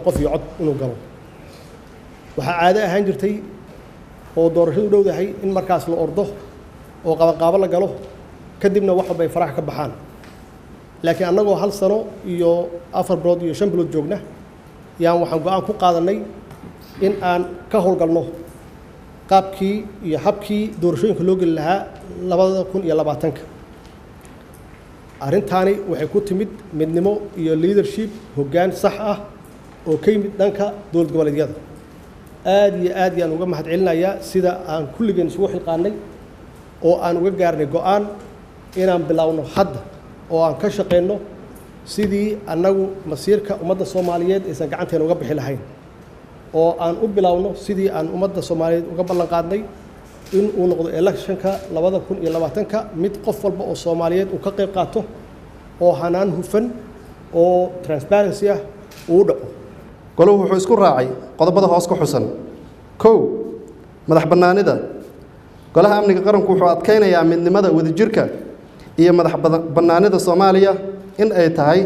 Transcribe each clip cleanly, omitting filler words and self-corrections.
qof iyo cod inuu galo waxaa caado ahaan jirtay oo doorashadu dhowdahay in markaas la ordo oo qabanqaabo la galo kadibna wax walba ay faraha ka baxaan laakiin annagoo 1 sano iyo 4 bilood iyo 5 bilood joogna yaan waxaan go'aan ku qaadanay in aan ka howlgalno qaabkii iyo habkii doorashooyinka loo gali lahaa 2020 arrintaani waxay ku timid midnimo iyo leadership hoggaan sax ah oo ka yimid dhanka dowlad goboleedyada aad iyo aad ayaan uga mahadcelinayaa sida aan kulligeen isugu xilqaanay oo aan uga gaarnay go'aan inaan bilaawno hadda oo aan ka shaqeyno sidii annagu masiirka ummadda Soomaaliyeed aysan gacanteena uga bixi lahayn oo aan u bilaawno sidii aan ummadda Soomaaliyeed uga ballan qaadnay in uu noqdo electionka 2020 mid qof walba oo Soomaaliyeed uu ka qayb qaato oo hanaan hufan oo transparency ah uu dhaco goluhu wuxuu isku raacay qodobada hoos ku xusan 1 madax bannaanida golaha amniga qaranku wuxuu adkeynayaa midnimada wadajirka iyo madax bannaanida Soomaaliya in ay tahay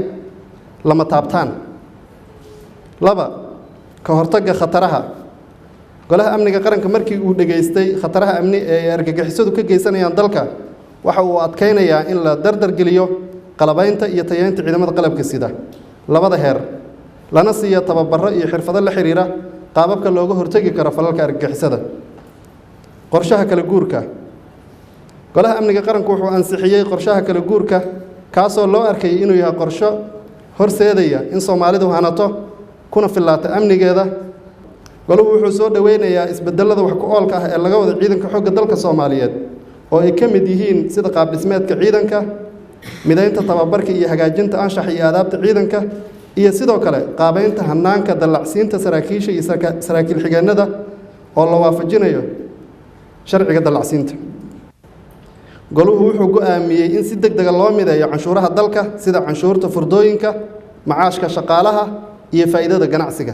lama taabtaan 2 ka hortagga khataraha golaha amniga qaranka markii uu dhageystay khataraha amni ee argagixisadu ka geysanayaan dalka waxa uu adkeynayaa in la dardar geliyo qalabaynta iyo tayeynta ciidamada qalabka sida labada heer lana siiyo tababaro iyo xirfado la xiriira qaababka looga hortagi karo falalka argagixisada qorshaha kala guurka golaha amniga qaranku wuxuu ansixiyay qorshaha kala guurka kaasoo loo arkay inuu yahay qorsho horseedaya in Soomaalidu hanato kuna filaata amnigeeda goluhu wuxuu soo dhaweynayaa isbedelada wax ku oolka ah ee laga wada ciidanka xoogga dalka Soomaaliyeed oo ay ka mid yihiin sida qaab dhismeedka ciidanka mideynta tababarka iyo hagaajinta anshax iyo aadaabta ciidanka iyo sidoo kale qaabeynta hanaanka dalacsiinta saraakiisha iyo saraakiil xigeenada oo la waafajinayo sharciga dalacsiinta goluhu wuxuu go'aamiyay in si degdeg ah loo mideeyo canshuuraha dalka sida canshuurta furdooyinka macaashka shaqaalaha iyo faa'iidada ganacsiga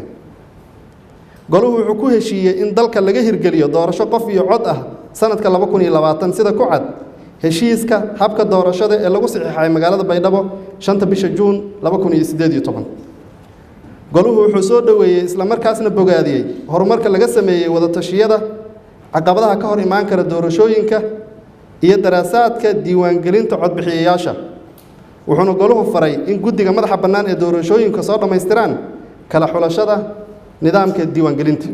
goluhu wuxuu ku heshiiyay in dalka laga hirgeliyo doorasho qof iyo cod ah sanadka 2020 sida ku cad heshiiska habka doorashada ee lagu saxiixay magaalada Baydhabo 5 bisha Juun 2018 goluhu wuxuu soo dhaweeyay isla markaasna bogaadiyay horumarka laga sameeyay wada tashiyada caqabadaha ka hor imaan kara doorashooyinka iyo daraasaadka diiwaangelinta codbixiyayaasha wuxuuna goluhu faray in guddiga madaxa bannaan ee doorashooyinka soo dhamaystiraan kala xulashada nidaamka diiwaangelinta